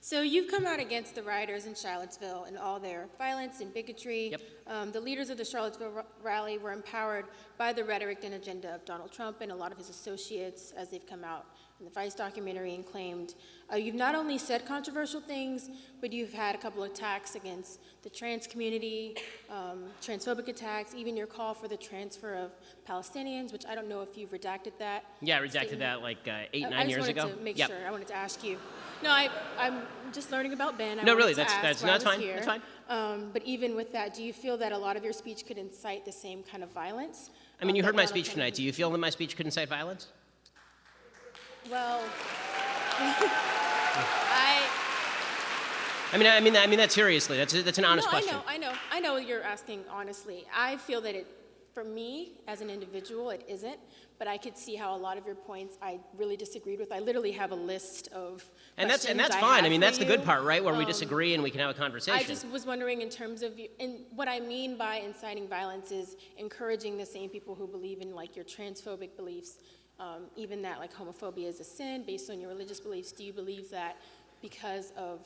So you've come out against the rioters in Charlottesville and all their violence and bigotry. Yep. The leaders of the Charlottesville rally were empowered by the rhetoric and agenda of Donald Trump and a lot of his associates as they've come out in the Vice documentary and claimed. You've not only said controversial things, but you've had a couple of attacks against the trans community, transphobic attacks, even your call for the transfer of Palestinians, which I don't know if you've redacted that. Yeah, I redacted that like 8-9 years ago. I just wanted to make Yep. sure. I wanted to ask you. No, I'm just learning about Ben. No, really, that's fine. Here. That's fine. But even with that, do you feel that a lot of your speech could incite the same kind of violence? I mean, you heard my speech tonight. Do you feel that my speech could incite violence? Well, I mean that seriously. That's an honest question. I know you're asking honestly. I feel that for me, as an individual, it isn't, but I could see how a lot of your points I really disagreed with. I literally have a list of and that's questions fine. I mean, that's for the good you. part, right? Where we disagree and we can have a conversation. I just was wondering in terms of, and what I mean by inciting violence is encouraging the same people who believe in like your transphobic beliefs, even that like homophobia is a sin based on your religious beliefs. Do you believe that because of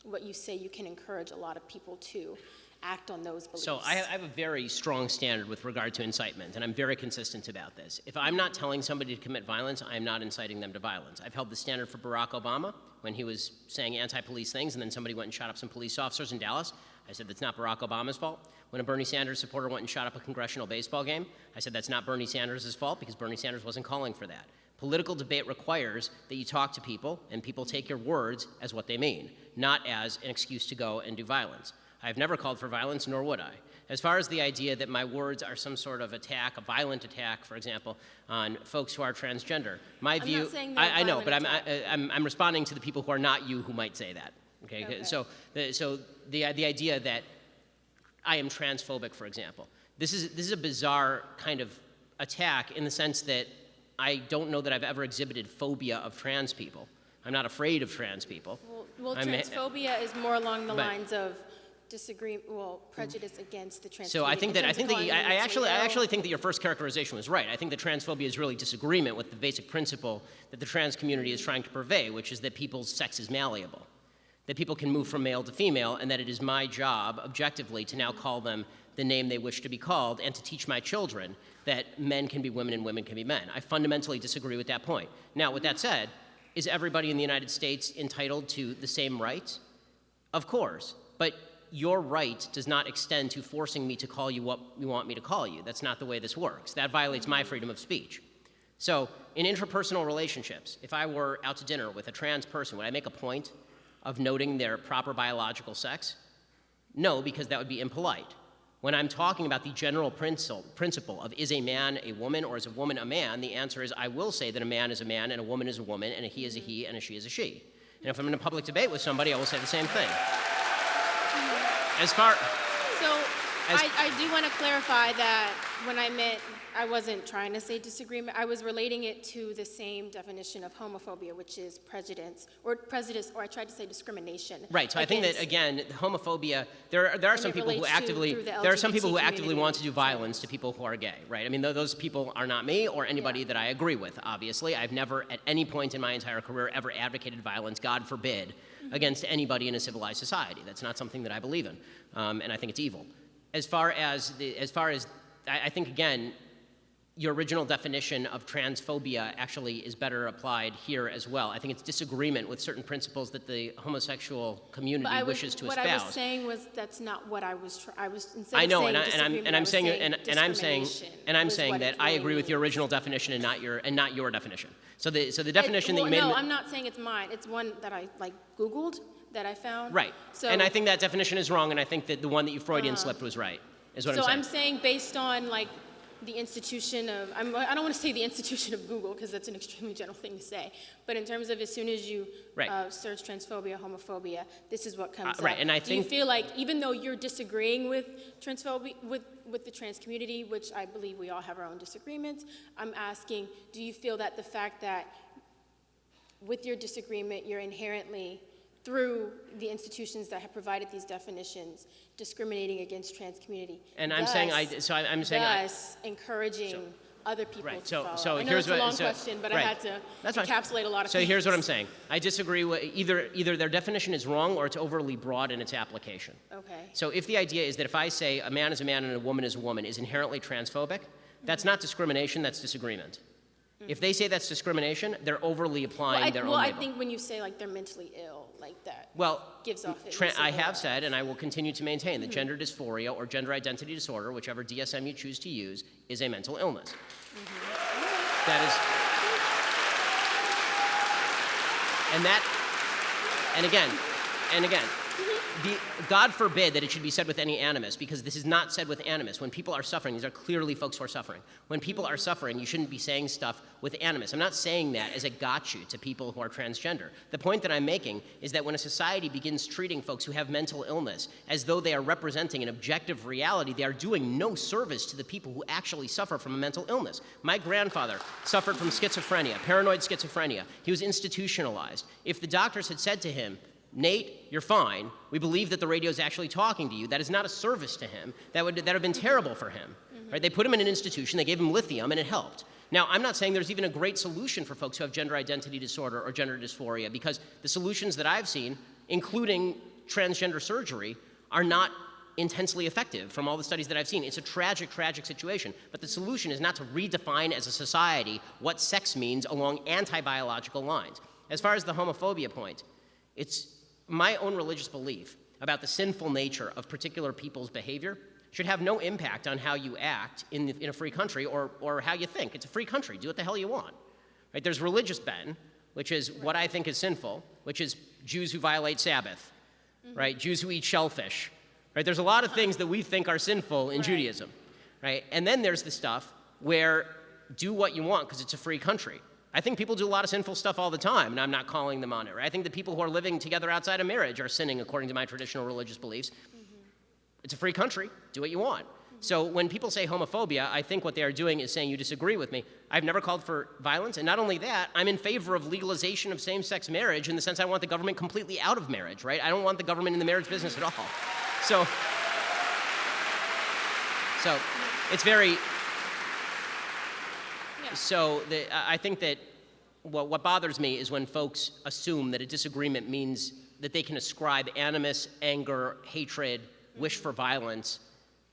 what you say, you can encourage a lot of people to act on those beliefs? So I have a very strong standard with regard to incitement, and I'm very consistent about this. If I'm not telling somebody to commit violence, I am not inciting them to violence. I've held the standard for Barack Obama when he was saying anti-police things, and then somebody went and shot up some police officers in Dallas. I said that's not Barack Obama's fault. When a Bernie Sanders supporter went and shot up a congressional baseball game, I said that's not Bernie Sanders' fault because Bernie Sanders wasn't calling for that. Political debate requires that you talk to people and people take your words as what they mean, not as an excuse to go and do violence. I've never called for violence, nor would I. As far as the idea that my words are some sort of attack, a violent attack, for example, on folks who are transgender, my view, not saying I know, but attack. I'm responding to the people who are not you who might say that. Okay? So the idea that I am transphobic, for example, this is a bizarre kind of attack in the sense that I don't know that I've ever exhibited phobia of trans people. I'm not afraid of trans people. Well, transphobia is more along the lines of prejudice against the trans So community. I actually think that your first characterization was right. I think that transphobia is really disagreement with the basic principle that the trans community is trying to purvey, which is that people's sex is malleable, that people can move from male to female, and that it is my job, objectively, to now call them the name they wish to be called, and to teach my children that men can be women and women can be men. I fundamentally disagree with that point. Now, with that said, is everybody in the United States entitled to the same rights? Of course, but your right does not extend to forcing me to call you what you want me to call you. That's not the way this works. That violates my freedom of speech. So in interpersonal relationships, if I were out to dinner with a trans person, would I make a point of noting their proper biological sex? No, because that would be impolite. When I'm talking about the general principle of is a man a woman or is a woman a man, the answer is I will say that a man is a man and a woman is a woman and a he is a he and a she is a she. And if I'm in a public debate with somebody, I will say the same thing. I do want to clarify that when I meant I wasn't trying to say disagreement, I was relating it to the same definition of homophobia, which is prejudice, or I tried to say discrimination. Right. So I think that again, homophobia. There are some people who actively want to do violence to people who are gay. Right. I mean, those people are not me or anybody that I agree with. Obviously, I've never at any point in my entire career ever advocated violence. God forbid, against anybody in a civilized society. That's not something that I believe in, and I think it's evil. As far as I think again. Your original definition of transphobia actually is better applied here as well. I think it's disagreement with certain principles that the homosexual community wishes to espouse. What I was saying was that's not what I was. I know, and I'm saying that I agree with your original definition and not your definition. So the definition that you made. No, I'm not saying it's mine. It's one that I Googled that I found. Right. So, and I think that definition is wrong, and I think that the one that you Freudian slipped was right. Is what I'm saying. So I'm saying based on the institution of, I don't want to say the institution of Google because that's an extremely general thing to say, but in terms of as soon as you search transphobia, homophobia, this is what comes up. Right, and Do you feel like even though you're disagreeing with transphobia, with the trans community, which I believe we all have our own disagreements, I'm asking, do you feel that the fact that with your disagreement, you're inherently, through the institutions that have provided these definitions, discriminating against trans community. And thus encouraging other people Right. to follow? So I know here's it's a what, long question, but I right. had to That's fine. encapsulate a lot of So things. here's what I'm saying. I disagree with either their definition is wrong or it's overly broad in its application. Okay. So if the idea is that if I say a man is a man and a woman is a woman is inherently transphobic, that's not discrimination, that's disagreement. If they say that's discrimination, they're overly applying their own Well, I label. think when you say like they're mentally ill, like that Well, gives off. I have said, and I will continue to maintain, that gender dysphoria or gender identity disorder, whichever DSM you choose to use, is a mental illness. That is, and again, God forbid that it should be said with any animus, because this is not said with animus. When people are suffering, these are clearly folks who are suffering. When people are suffering, you shouldn't be saying stuff with animus. I'm not saying that as a gotcha to people who are transgender. The point that I'm making is that when a society begins treating folks who have mental illness as though they are representing an objective reality, they are doing no service to the people who actually suffer from a mental illness. My grandfather suffered from schizophrenia, paranoid schizophrenia. He was institutionalized. If the doctors had said to him, Nate, you're fine. We believe that the radio is actually talking to you. That is not a service to him. That would have been terrible for him. Right? They put him in an institution. They gave him lithium, and it helped. Now, I'm not saying there's even a great solution for folks who have gender identity disorder or gender dysphoria, because the solutions that I've seen, including transgender surgery, are not intensely effective from all the studies that I've seen. It's a tragic, tragic situation. But the solution is not to redefine as a society what sex means along anti-biological lines. As far as the homophobia point, it's my own religious belief about the sinful nature of particular people's behavior should have no impact on how you act in a free country or how you think. It's a free country. Do what the hell you want. Right? There's religious ben, which is what I think is sinful, which is Jews who violate Sabbath, right? Jews who eat shellfish. Right? There's a lot of things that we think are sinful in Judaism. Right? And then there's the stuff where do what you want because it's a free country. I think people do a lot of sinful stuff all the time, and I'm not calling them on it. Right? I think the people who are living together outside of marriage are sinning according to my traditional religious beliefs. It's a free country. Do what you want. So when people say homophobia, I think what they are doing is saying you disagree with me. I've never called for violence, and not only that, I'm in favor of legalization of same-sex marriage in the sense I want the government completely out of marriage, right? I don't want the government in the marriage business at all. So it's very... So I think that what bothers me is when folks assume that a disagreement means that they can ascribe animus, anger, hatred, wish for violence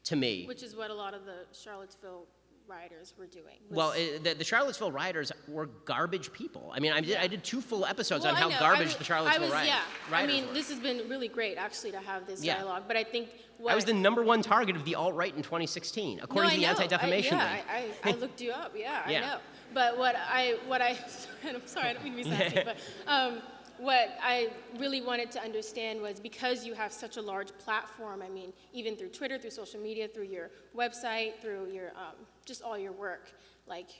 to me. Which is what a lot of the Charlottesville rioters were doing. Well, the Charlottesville rioters were garbage people. I mean, I did 2 full episodes on how I know. garbage the Charlottesville rioters I mean, were. this has been really great, actually, to have this dialogue. But I think I was the #1 target of the alt-right in 2016, according to the Anti-Defamation League. I looked you up. Yeah, Yeah. I know. But what I I'm sorry, I don't mean to be sassy, but what I really wanted to understand was because you have such a large platform, I mean, even through Twitter, through social media, through your website, through your just all your work, like,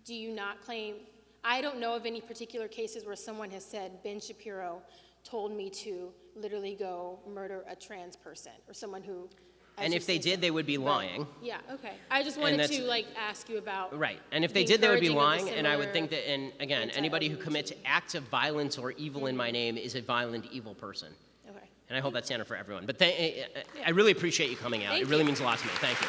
do you not claim? I don't know of any particular cases where someone has said, Ben Shapiro told me to literally go murder a trans person or someone who. And if they did, they would be lying. Yeah, okay. I just wanted to ask you about. Right, and if they did, they would be lying, and I would think that, and again, anybody who commits acts of violence or evil in my name is a violent, evil person. Okay. And I hold that standard for everyone. But I really appreciate you coming out. It really means a lot to me. Thank you.